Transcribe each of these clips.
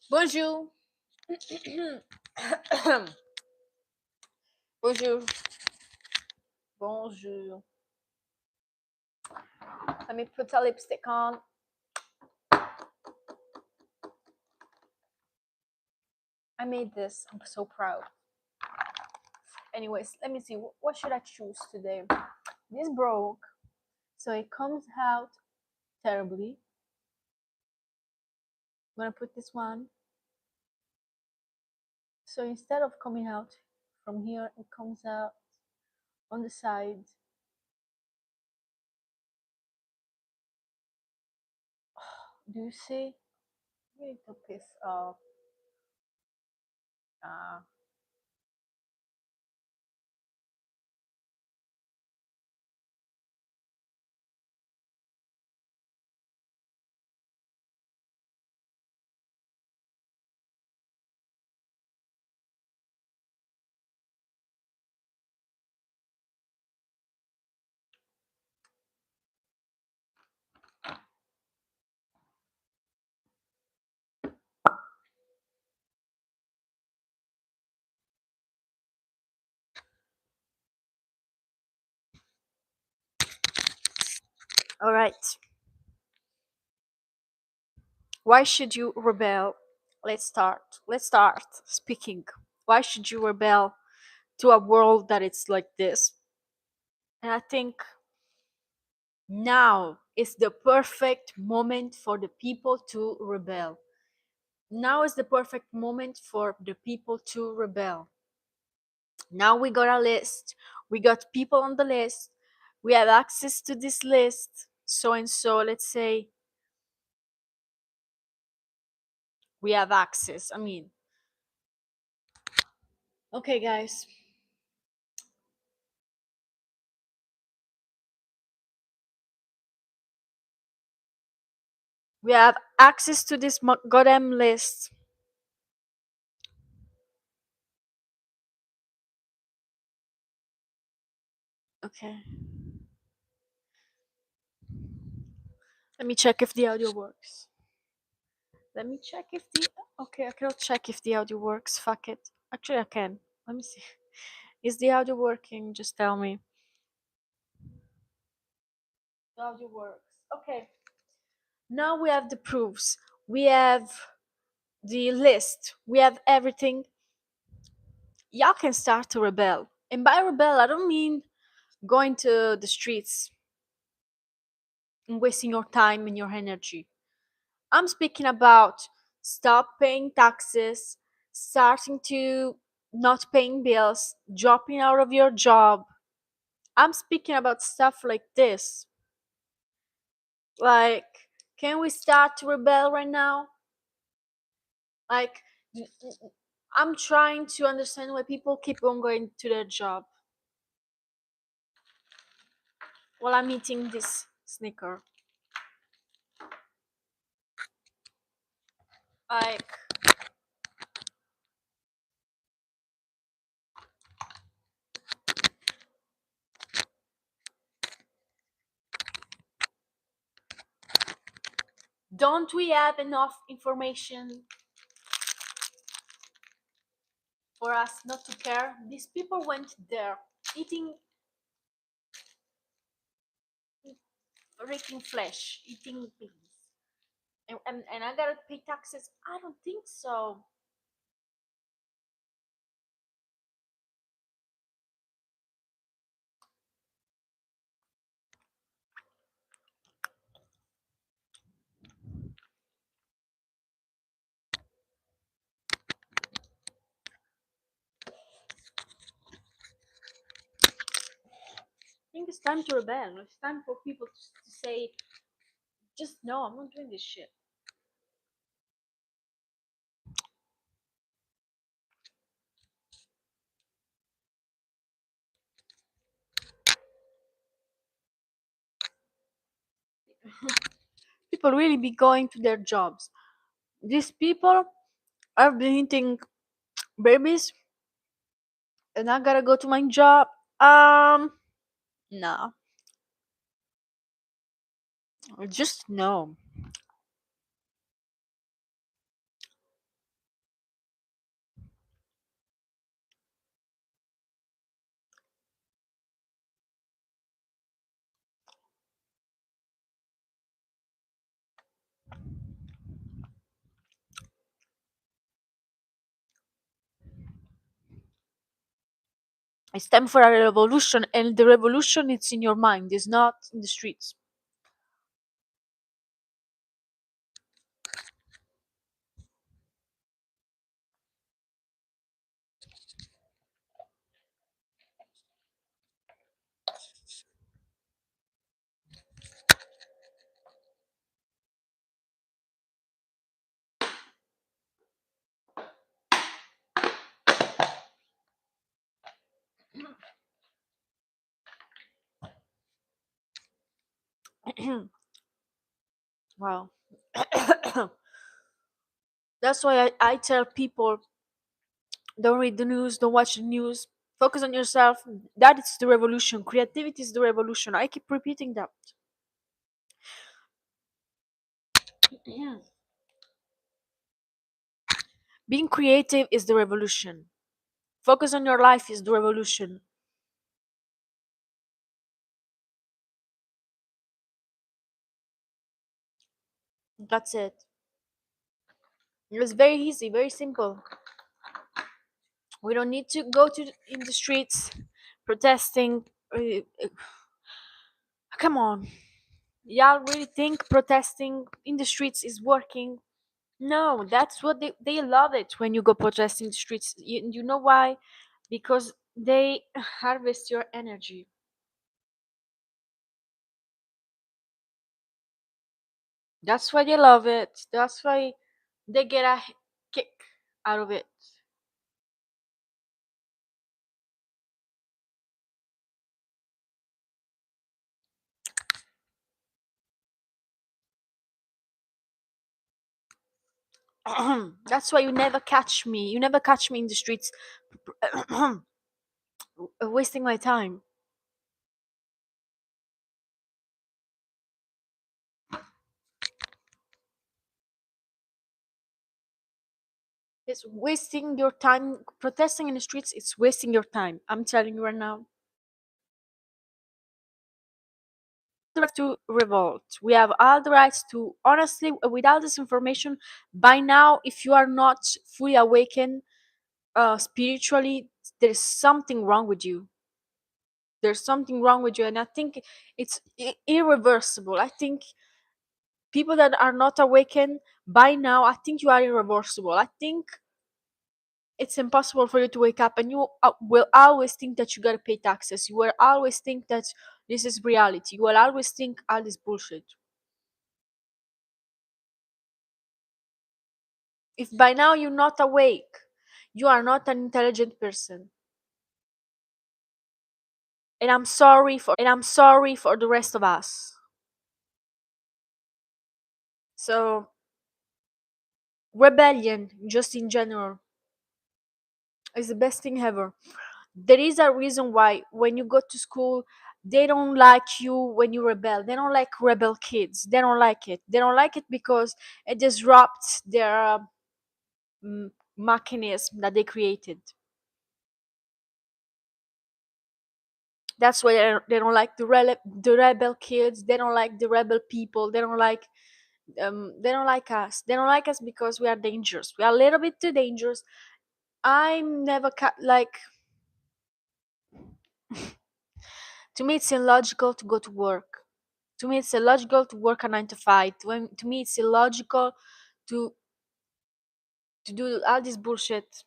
Bonjour. Bonjour. Bonjour. Let me put a lipstick on. I made this. I'm so proud. Anyways, let me see. What should I choose today? This broke, so it comes out terribly. I'm gonna put this one. So instead of coming out from here, it comes out on the side. Do you see? I need to piss off. Uh, all right. Why should you rebel? Let's start. Let's start speaking. Why should you rebel to a world that it's like this? And I think now is the perfect moment for the people to rebel. Now is the perfect moment for the people to rebel. Now we got a list. We got people on the list. We have access to this list. So and so, let's say we have access. I mean, okay, guys. We have access to this goddamn list. Okay. Let me check if the audio works. Let me check if the. Okay, I cannot check if the audio works. Fuck it. Actually, I can. Let me see. Is the audio working? Just tell me. The audio works. Okay. Now we have the proofs. We have the list. We have everything. Y'all can start to rebel. And by rebel, I don't mean going to the streets and wasting your time and your energy. I'm speaking about stop paying taxes, starting to not paying bills, dropping out of your job. I'm speaking about stuff like this. Like, can we start to rebel right now? Like, I'm trying to understand why people keep on going to their job while I'm eating this snicker. Like, don't we have enough information for us not to care? These people went there eating freaking flesh, eating pigs. And I gotta pay taxes? I don't think so. I think it's time to rebel. It's time for people to say, just no, I'm not doing this shit. People really be going to their jobs. These people have been eating babies, and I gotta go to my job. No, just no. It's time for a revolution, and the revolution it's in your mind, it's not in the streets. Wow. That's why I tell people, don't read the news, don't watch the news, focus on yourself. That is the revolution. Creativity is the revolution. I keep repeating that. Being creative is the revolution. Focus on your life is the revolution. That's it. It's very easy, very simple. We don't need to go to in the streets protesting. Come on, y'all really think protesting in the streets is working? No, that's what they love it when you go protest in the streets. You know why? Because they harvest your energy. That's why they love it. That's why they get a kick out of it. That's why you never catch me. You never catch me in the streets wasting my time. It's wasting your time protesting in the streets. It's wasting your time. I'm telling you right now. The right to revolt. We have all the rights to. Honestly, without this information, by now, if you are not fully awakened spiritually, there's something wrong with you. There's something wrong with you, and I think it's irreversible. I think people that are not awakened by now, I think you are irreversible. I think it's impossible for you to wake up, and you will always think that you gotta pay taxes. You will always think that this is reality. You will always think all this bullshit. If by now you're not awake, you are not an intelligent person. And I'm sorry for the rest of us. So, rebellion, just in general, is the best thing ever. There is a reason why when you go to school, they don't like you when you rebel. They don't like rebel kids. They don't like it. They don't like it because it disrupts their mechanism that they created. That's why they don't like the rebel kids. They don't like the rebel people. They don't like us. They don't like us because we are dangerous. We are a little bit too dangerous. I'm never like, to me it's illogical to go to work. To me it's illogical to work a 9 to 5. To me it's illogical to do all this bullshit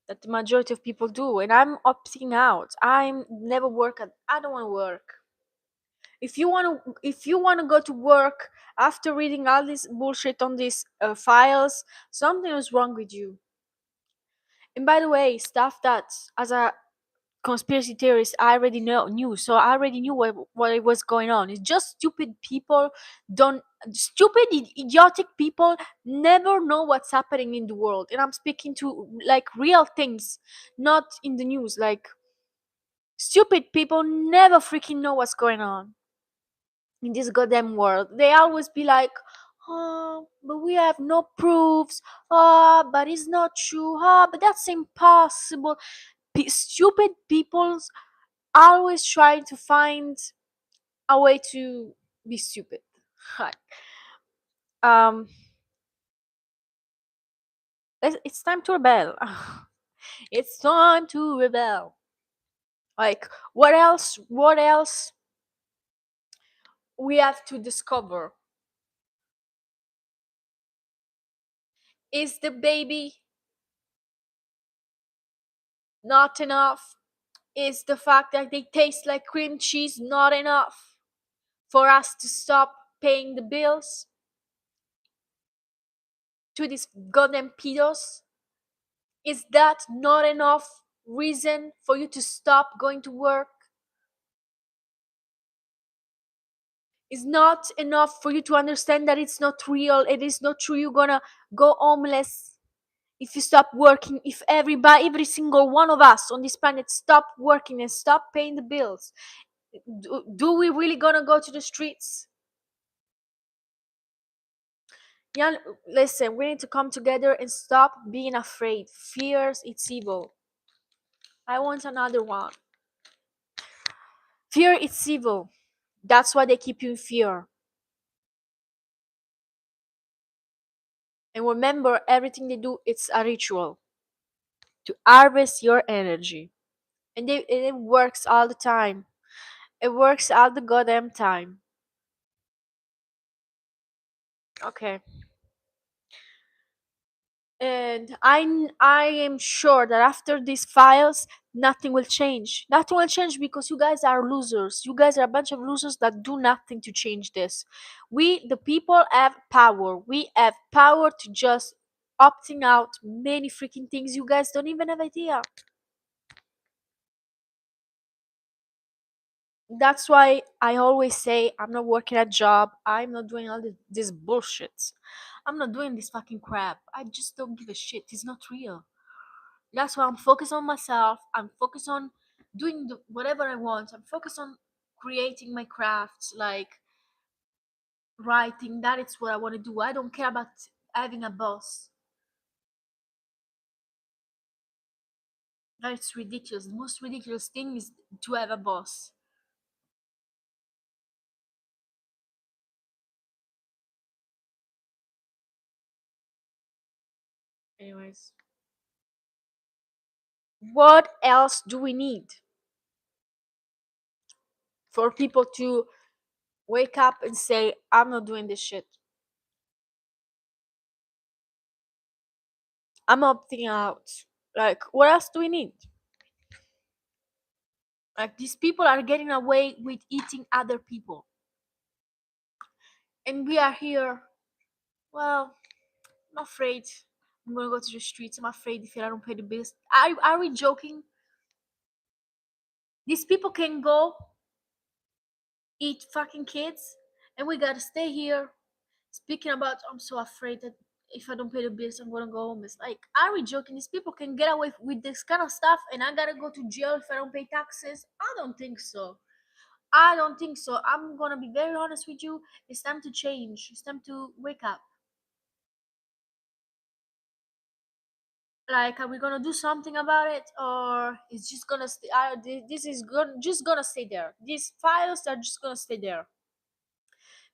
that the majority of people do, and I'm opting out. I'm never work at, I don't want to work. If you want to go to work after reading all this bullshit on these files, something is wrong with you. And by the way, stuff that as a conspiracy theorist I already knew, so I already knew what was going on. It's just stupid people don't stupid idiotic people never know what's happening in the world, and I'm speaking to like real things, not in the news. Like, stupid people never freaking know what's going on in this goddamn world. They always be like, oh, but we have no proofs. Oh, but it's not true. Oh, but that's impossible. Stupid people always trying to find a way to be stupid. Like, um it's time to rebel. It's time to rebel. Like, what else we have to discover? Is the baby not enough? Is the fact that they taste like cream cheese not enough for us to stop paying the bills to these goddamn pedos? Is that not enough reason for you to stop going to work? Is not enough for you to understand that it's not real, it is not true, you're gonna go homeless if you stop working, if every single one of us on this planet stop working and stop paying the bills? Do we really gonna go to the streets? Yeah, listen, we need to come together and stop being afraid. Fears, it's evil. I want another one. Fear, it's evil. That's why they keep you in fear. And remember, everything they do, it's a ritual to harvest your energy. And it works all the time. It works all the goddamn time. Okay. And I am sure that after these files, nothing will change. Nothing will change because you guys are losers. You guys are a bunch of losers that do nothing to change this. We, the people, have power. We have power to just opting out many freaking things you guys don't even have idea. That's why I always say I'm not working a job. I'm not doing all this bullshit. I'm not doing this fucking crap. I just don't give a shit. It's not real. That's why I'm focused on myself. I'm focused on doing whatever I want. I'm focused on creating my crafts, like writing. That is what I want to do. I don't care about having a boss. That's ridiculous. The most ridiculous thing is to have a boss. Anyways, what else do we need for people to wake up and say, I'm not doing this shit? I'm opting out. Like, what else do we need? Like, these people are getting away with eating other people. And we are here. Well, I'm afraid I'm gonna go to the streets. I'm afraid if I don't pay the bills. Are we joking? These people can go eat fucking kids, and we gotta stay here speaking about. I'm so afraid that if I don't pay the bills, I'm gonna go home. It's like, are we joking? These people can get away with this kind of stuff, and I gotta go to jail if I don't pay taxes. I don't think so. I don't think so. I'm gonna be very honest with you. It's time to change. It's time to wake up. Like, are we gonna do something about it, or it's just gonna stay? This is just gonna stay there. These files are just gonna stay there.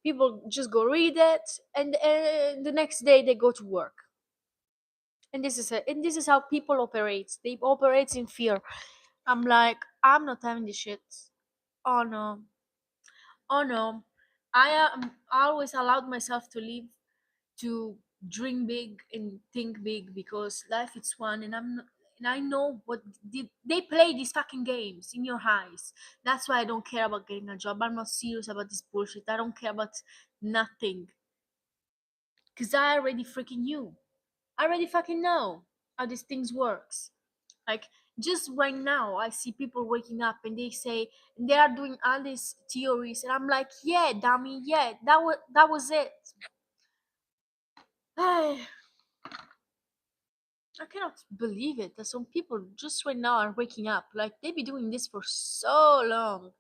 People just go read it, and the next day they go to work. And this is it. And this is how people operate. They operate in fear. I'm like, I'm not having this shit. Oh no, oh no. I always allowed myself to live, to dream big and think big, because life is one, and and I know what they play these fucking games in your eyes. That's why I don't care about getting a job. I'm not serious about this bullshit. I don't care about nothing, because I already freaking knew. I already fucking know how these things works. Like, just right now I see people waking up and they say, and they are doing all these theories, and I'm like, yeah, dummy, yeah, that was it. I cannot believe it that some people just right now are waking up. Like, they be doing this for so long.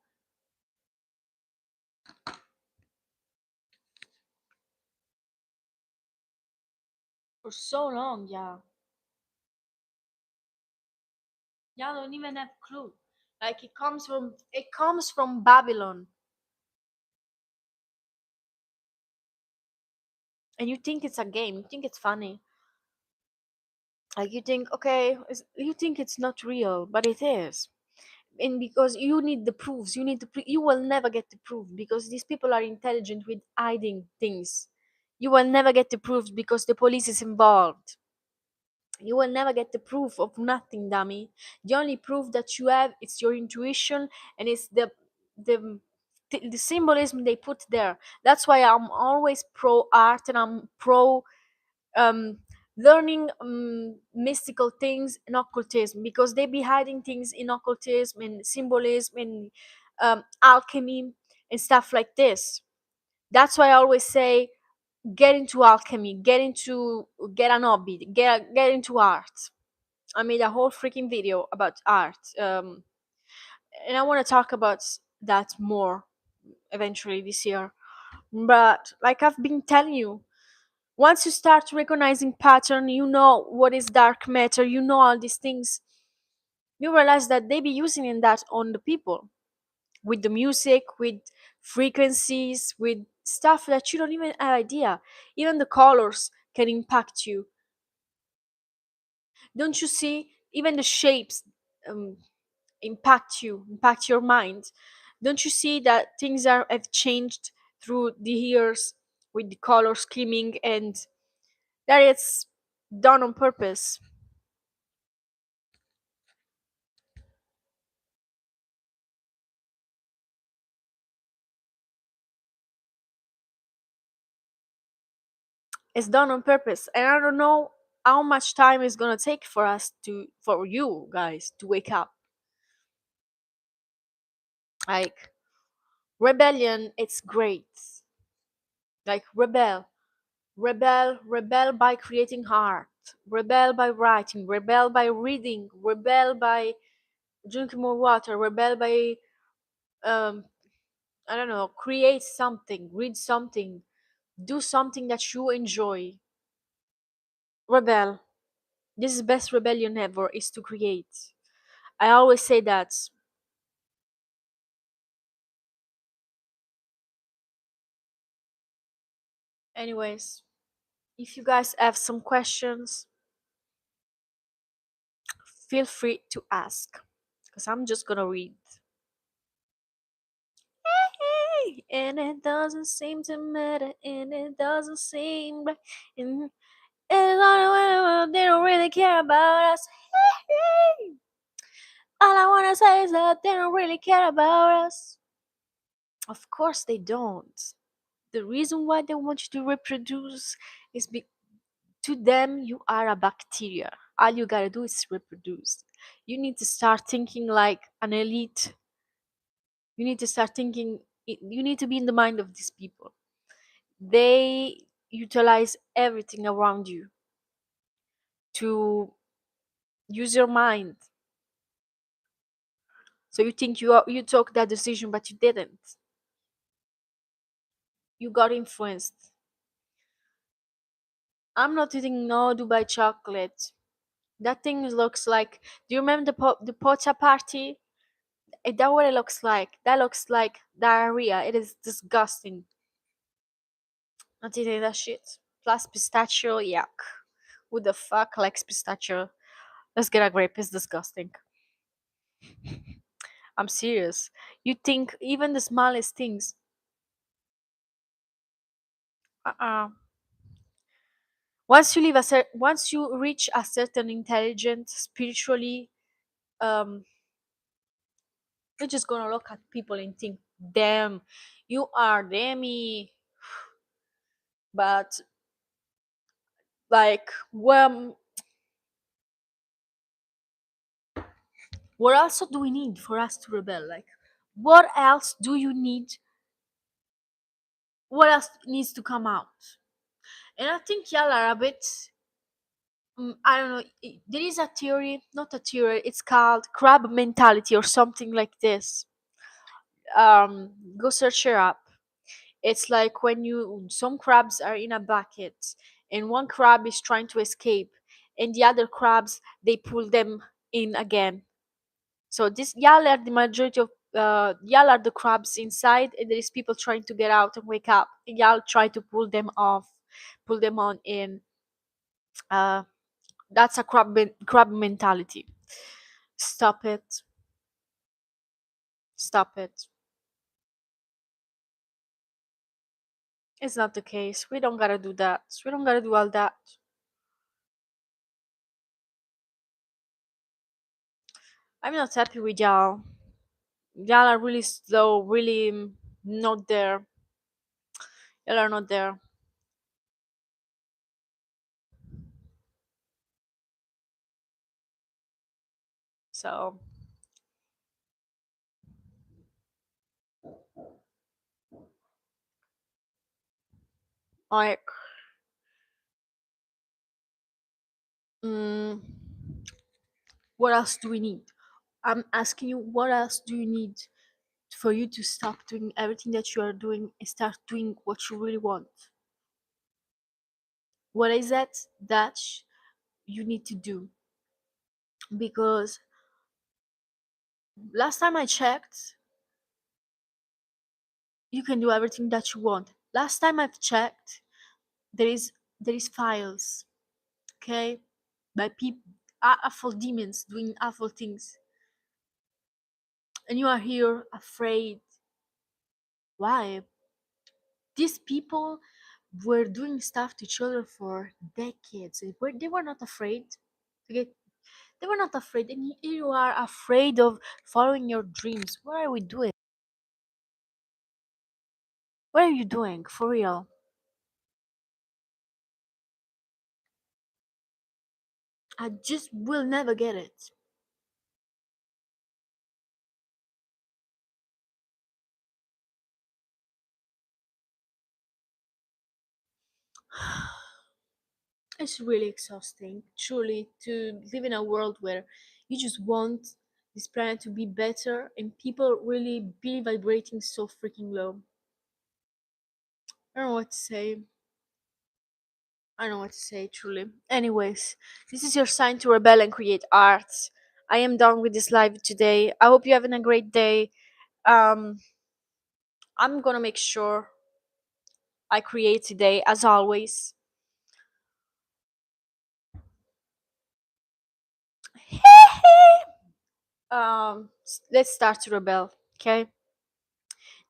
For so long, yeah. Yeah, I don't even have clue. Like, it comes from Babylon. and you think it's a game, you think it's funny. Like you think, okay, you think it's not real, but it is. And because you need the proofs, you will never get the proof because these people are intelligent with hiding things. You will never get the proof because the police is involved. You will never get the proof of nothing, dummy. The only proof that you have is your intuition, and it's the the symbolism they put there. That's why I'm always pro art, and I'm pro um learning mystical things in occultism, because they be hiding things in occultism and symbolism and alchemy and stuff like this. That's why I always say, get into alchemy, get an hobby, get into art. I made a whole freaking video about art, and I want to talk about that more eventually this year. But like I've been telling you, once you start recognizing pattern, you know what is dark matter, you know all these things, you realize that they be using in that on the people, with the music, with frequencies, with stuff that you don't even have idea. Even the colors can impact you. Don't you see? Even the shapes um, impact your mind. Don't you see that things are have changed through the years, with the color scheming, and that it's done on purpose? It's done on purpose, and I don't know how much time it's gonna take for you guys to wake up. Like, rebellion, it's great. Like, rebel by creating art, rebel by writing, rebel by reading, rebel by drinking more water, rebel by um I don't know, create something, read something, do something that you enjoy. Rebel. This is best rebellion ever, is to create. I always say that. Anyways, if you guys have some questions, feel free to ask, because I'm just gonna read. Hey, and it doesn't seem to matter, and it doesn't seem right. And they don't really care about us. Hey, all I wanna say is that they don't really care about us. Of course they don't. The reason why they want you to reproduce is to them you are a bacteria. All you gotta do is reproduce. You need to start thinking like an elite. You need to start thinking. You need to be in the mind of these people. They utilize everything around you to use your mind. So you think you took that decision, but you didn't. You got influenced. I'm not eating no Dubai chocolate. That thing looks like. Do you remember the pocha party? That what it looks like. That looks like diarrhea. It is disgusting. Not eating that shit. Plus pistachio, yuck. Who the fuck likes pistachio? Let's get a grape. It's disgusting. I'm serious. You think even the smallest things. Uh-uh. Once you reach a certain intelligence spiritually, um, you're just gonna look at people and think, damn, you are Demi. But like, well, what else do we need for us to rebel? Like, what else do you need? What else needs to come out? And I think y'all are a bit. I don't know. There is a theory, not a theory. It's called crab mentality or something like this. Go search it up. It's like when you some crabs are in a bucket, and one crab is trying to escape, and the other crabs they pull them in again. So this y'all are the majority of y'all are the crabs inside, and there is people trying to get out and wake up, and y'all try to pull them off. put them on in. Uh, that's a crab mentality. Stop it. Stop it. It's not the case. We don't gotta do that. We don't gotta do all that. I'm not happy with y'all. Y'all are really slow, really not there. Y'all are not there. So, like, mm, what else do we need? I'm asking you, what else do you need for you to stop doing everything that you are doing and start doing what you really want? What is that you need to do? Because last time I checked, you can do everything that you want. Last time I've checked, there is files, okay, by people, awful demons doing awful things, and you are here afraid. Why? These people were doing stuff to children for decades. They were not afraid. Okay, they were not afraid, and you are afraid of following your dreams. What are we doing? What are you doing for real? I just will never get it. It's really exhausting, truly, to live in a world where you just want this planet to be better and people really be vibrating so freaking low. I don't know what to say. I don't know what to say, truly. Anyways, this is your sign to rebel and create art. I am done with this live today. I hope you're having a great day. Um, I'm gonna make sure I create today, as always. Let's start to rebel, okay?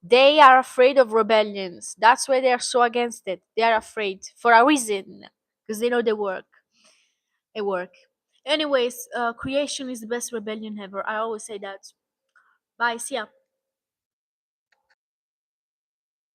They are afraid of rebellions. That's why they are so against it. They are afraid for a reason, because they know they work. They work. Anyways, creation is the best rebellion ever. I always say that. Bye. See ya.